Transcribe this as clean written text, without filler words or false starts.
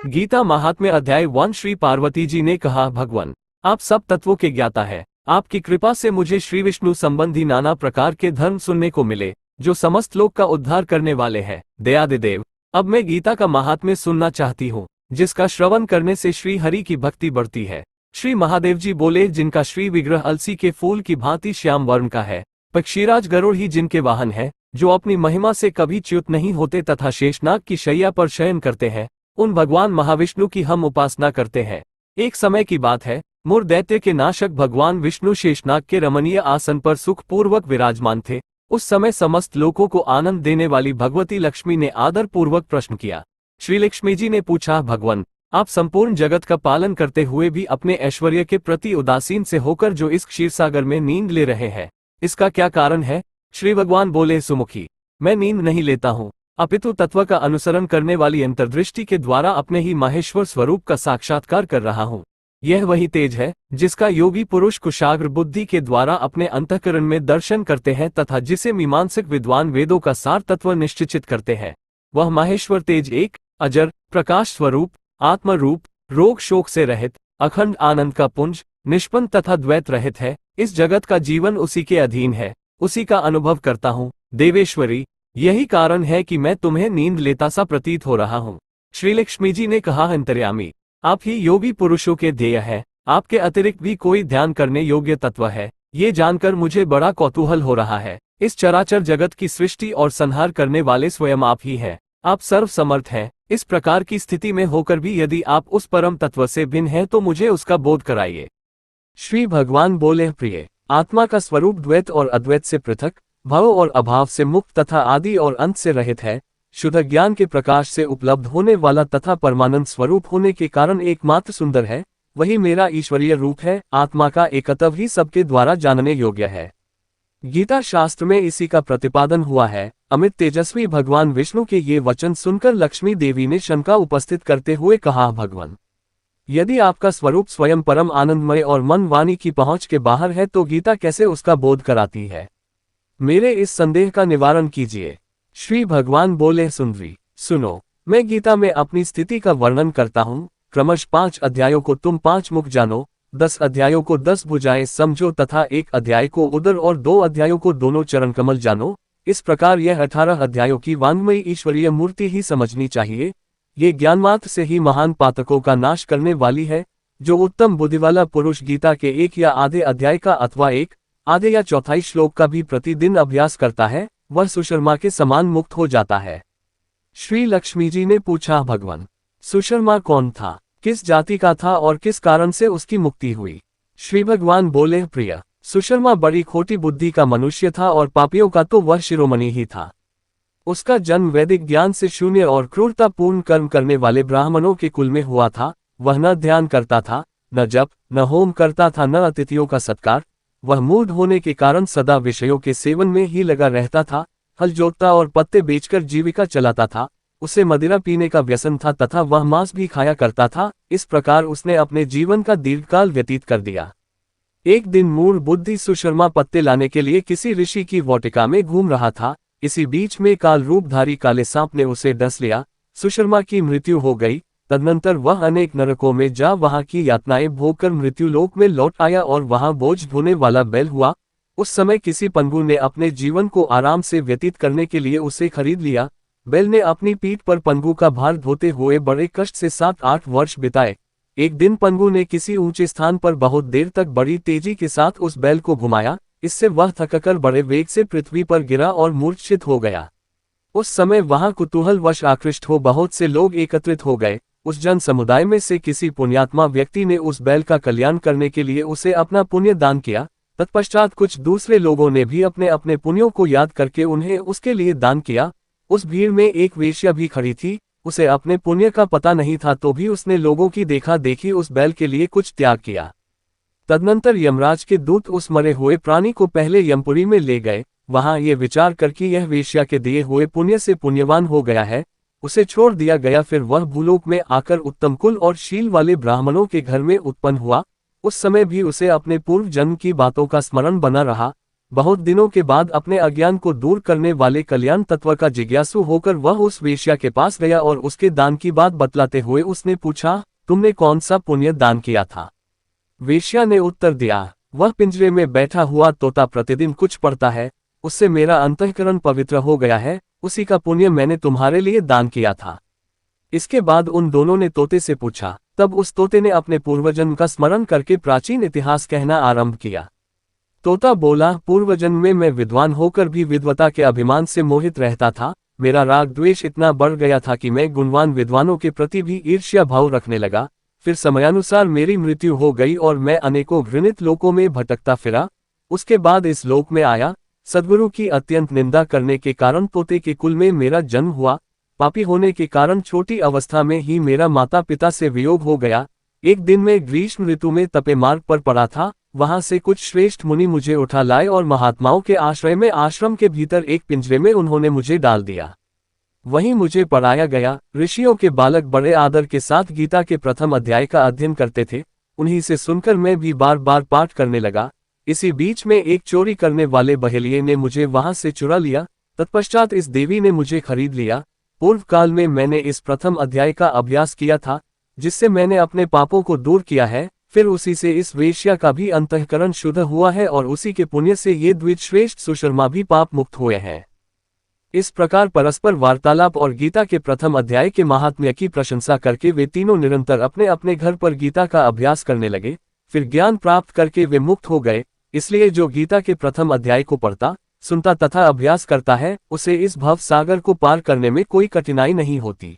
गीता महात्म्य अध्याय 1। श्री पार्वती जी ने कहा, भगवान, आप सब तत्वों के ज्ञाता है। आपकी कृपा से मुझे श्री विष्णु संबंधी नाना प्रकार के धर्म सुनने को मिले, जो समस्त लोक का उद्धार करने वाले हैं। दयादिदेव, अब मैं गीता का महात्म्य सुनना चाहती हूँ, जिसका श्रवण करने से श्री हरि की भक्ति बढ़ती है। श्री महादेव जी बोले, जिनका श्री विग्रह अलसी के फूल की भांति श्याम वर्ण का है, पक्षीराज गरुड़ ही जिनके वाहन है, जो अपनी महिमा से कभी च्युत नहीं होते तथा शेषनाग की शैया पर शयन करते हैं, उन भगवान महाविष्णु की हम उपासना करते हैं। एक समय की बात है, मुर दैत्य के नाशक भगवान विष्णु शेषनाग के रमणीय आसन पर सुखपूर्वक विराजमान थे। उस समय समस्त लोगों को आनंद देने वाली भगवती लक्ष्मी ने आदर पूर्वक प्रश्न किया। श्री लक्ष्मी जी ने पूछा, भगवान, आप संपूर्ण जगत का पालन करते हुए भी अपने ऐश्वर्य के प्रति उदासीन से होकर जो इस क्षीरसागर में नींद ले रहे हैं, इसका क्या कारण है? श्री भगवान बोले, सुमुखी, मैं नींद नहीं लेता हूँ, अपितु तत्व का अनुसरण करने वाली अंतर्दृष्टि के द्वारा अपने ही माहेश्वर स्वरूप का साक्षात्कार कर रहा हूँ। यह वही तेज है जिसका योगी पुरुष कुशाग्र बुद्धि के द्वारा अपने अंतःकरण में दर्शन करते हैं तथा जिसे मीमांसक विद्वान वेदों का सार तत्व निश्चित करते हैं। वह माहेश्वर तेज एक अजर प्रकाश स्वरूप, आत्म रूप, रोग शोक से रहित, अखंड आनंद का पुंज, निष्पन्न तथा द्वैत रहित है। इस जगत का जीवन उसी के अधीन है, उसी का अनुभव करता हूँ। देवेश्वरी, यही कारण है कि मैं तुम्हें नींद लेता सा प्रतीत हो रहा हूँ। श्री लक्ष्मी जी ने कहा, अंतर्यामी, आप ही योगी पुरुषों के ध्येय हैं, आपके अतिरिक्त भी कोई ध्यान करने योग्य तत्व है, ये जानकर मुझे बड़ा कौतूहल हो रहा है। इस चराचर जगत की सृष्टि और संहार करने वाले स्वयं आप ही हैं। आप सर्व समर्थ हैं। इस प्रकार की स्थिति में होकर भी यदि आप उस परम तत्व से भिन्न हैं तो मुझे उसका बोध कराइए। श्री भगवान बोले, प्रिय, आत्मा का स्वरूप द्वैत और अद्वैत से पृथक, भव और अभाव से मुक्त तथा आदि और अंत से रहित है। शुद्ध ज्ञान के प्रकाश से उपलब्ध होने वाला तथा परमानंद स्वरूप होने के कारण एकमात्र सुंदर है। वही मेरा ईश्वरीय रूप है। आत्मा का एकत्व ही सबके द्वारा जानने योग्य है। गीता शास्त्र में इसी का प्रतिपादन हुआ है। अमित तेजस्वी भगवान विष्णु के ये वचन सुनकर लक्ष्मी देवी ने शंका उपस्थित करते हुए कहा, भगवान, यदि आपका स्वरूप स्वयं परम आनंदमय और मन वाणी की पहुंच के बाहर है तो गीता कैसे उसका बोध कराती है? मेरे इस संदेह का निवारण कीजिए। श्री भगवान बोले, सुंदरी, सुनो, मैं गीता में अपनी स्थिति का वर्णन करता हूँ। क्रमश 5 अध्यायों को तुम 5 मुख जानो, 10 अध्यायों को 10 भुजाएं समझो तथा 1 अध्याय को उदर और 2 अध्यायों को दोनों चरण कमल जानो। इस प्रकार यह 18 अध्यायों की वाङ्मयी ईश्वरीय मूर्ति ही समझनी चाहिए। ये ज्ञानमात्र से ही महान पातकों का नाश करने वाली है। जो उत्तम बुद्धि वाला पुरुष गीता के 1 या आधे अध्याय का अथवा 1 आधे या चौथाई श्लोक का भी प्रतिदिन अभ्यास करता है, वह सुशर्मा के समान मुक्त हो जाता है। श्री लक्ष्मी जी ने पूछा, भगवान, सुशर्मा कौन था, किस जाति का था और किस कारण से उसकी मुक्ति हुई? श्री भगवान बोले, प्रिय, सुशर्मा बड़ी खोटी बुद्धि का मनुष्य था और पापियों का तो वह शिरोमणि ही था। उसका जन्म वैदिक ज्ञान से शून्य और क्रूरतापूर्ण कर्म करने वाले ब्राह्मणों के कुल में हुआ था। वह न ध्यान करता था, न जप, न होम करता था, न अतिथियों का सत्कार। वह मूढ़ होने के कारण सदा विषयों के सेवन में ही लगा रहता था। हल जोतता और पत्ते बेचकर जीविका चलाता था। उसे मदिरा पीने का व्यसन था तथा वह मांस भी खाया करता था। इस प्रकार उसने अपने जीवन का दीर्घकाल व्यतीत कर दिया। एक दिन मूढ़ बुद्धि सुशर्मा पत्ते लाने के लिए किसी ऋषि की वाटिका में घूम रहा था। इसी बीच में काल रूपधारी काले सांप ने उसे डस लिया। सुशर्मा की मृत्यु हो गई। तदनंतर वह अनेक नरकों में जा वहां की यातनाएं भोगकर मृत्युलोक में लौट आया और वहां बोझ ढोने वाला बैल हुआ। उस समय किसी पंगु ने अपने जीवन को आराम से व्यतीत करने के लिए उसे खरीद लिया। बैल ने अपनी पीठ पर पंगु का भार ढोते हुए बड़े कष्ट से 7-8 वर्ष बिताए। एक दिन पंगु ने किसी ऊंचे स्थान पर बहुत देर तक बड़ी तेजी के साथ उस बैल को घुमाया। इससे वह थककर बड़े वेग से पृथ्वी पर गिरा और मूर्छित हो गया। उस समय वहां कुतूहलवश आकृष्ट हो बहुत से लोग एकत्रित हो गए। उस जन समुदाय में से किसी पुण्यात्मा व्यक्ति ने उस बैल का कल्याण करने के लिए उसे अपना पुण्य दान किया। तत्पश्चात कुछ दूसरे लोगों ने भी अपने अपने पुण्यों को याद करके उन्हें उसके लिए दान किया। उस भीड़ में एक वेश्या भी खड़ी थी। उसे अपने पुण्य का पता नहीं था तो भी उसने लोगों की देखा देखी उस बैल के लिए कुछ त्याग किया। तदनंतर यमराज के दूत उस मरे हुए प्राणी को पहले यमपुरी में ले गए। वहां ये विचार करके यह वेश्या के दिए हुए पुण्य से पुण्यवान हो गया है, उसे छोड़ दिया गया। फिर वह भूलोक में आकर उत्तम कुल और शील वाले ब्राह्मणों के घर में उत्पन्न हुआ। उस समय भी उसे अपने पूर्व जन्म की बातों का स्मरण बना रहा। बहुत दिनों के बाद अपने अज्ञान को दूर करने वाले कल्याण तत्व का जिज्ञासु होकर वह उस वेश्या के पास गया और उसके दान की बात बतलाते हुए उसने पूछा, तुमने कौन सा पुण्य दान किया था? वेश्या ने उत्तर दिया, वह पिंजरे में बैठा हुआ तोता प्रतिदिन कुछ पढ़ता है, उससे मेरा अंतःकरण पवित्र हो गया है, उसी का पुण्य मैंने तुम्हारे लिए दान किया था। इसके बाद उन दोनों ने तोते से पूछा। तब उस तोते ने अपने पूर्वजन्म का स्मरण करके प्राचीन इतिहास कहना आरंभ किया। तोता बोला, पूर्वजन्म में मैं विद्वान होकर भी विद्वता के अभिमान से मोहित रहता था। मेरा राग द्वेष इतना बढ़ गया था कि मैं गुणवान विद्वानों के प्रति भी ईर्ष्या भाव रखने लगा। फिर समयानुसार मेरी मृत्यु हो गई और मैं अनेकों घृणित लोकों में भटकता फिरा। उसके बाद इस लोक में आया। सद्गुरु की अत्यंत निंदा करने के कारण तोते के कुल में मेरा जन्म हुआ। पापी होने के कारण छोटी अवस्था में ही मेरा माता पिता से वियोग हो गया। एक दिन मैं ग्रीष्म ऋतु में तपे मार्ग पर पड़ा था। वहां से कुछ श्रेष्ठ मुनि मुझे उठा लाए और महात्माओं के आश्रय में आश्रम के भीतर एक पिंजरे में उन्होंने मुझे डाल दिया। वहीं मुझे पढ़ाया गया। ऋषियों के बालक बड़े आदर के साथ गीता के प्रथम अध्याय का अध्ययन करते थे। उन्हीं से सुनकर मैं भी बार बार पाठ करने लगा। इसी बीच में एक चोरी करने वाले बहेलिये ने मुझे वहां से चुरा लिया। तत्पश्चात इस देवी ने मुझे खरीद लिया। पूर्व काल में मैंने इस प्रथम अध्याय का अभ्यास किया था, जिससे मैंने अपने पापों को दूर किया है। फिर उसी से इस वेश्या का भी अंतःकरण शुद्ध हुआ है और उसी के पुण्य से ये द्विजश्रेष्ठ सुशर्मा भी पाप मुक्त हुए हैं। इस प्रकार परस्पर वार्तालाप और गीता के प्रथम अध्याय के महात्म्य की प्रशंसा करके वे तीनों निरंतर अपने अपने घर पर गीता का अभ्यास करने लगे। फिर ज्ञान प्राप्त करके वे मुक्त हो गए। इसलिए जो गीता के प्रथम अध्याय को पढ़ता, सुनता तथा अभ्यास करता है, उसे इस भव सागर को पार करने में कोई कठिनाई नहीं होती।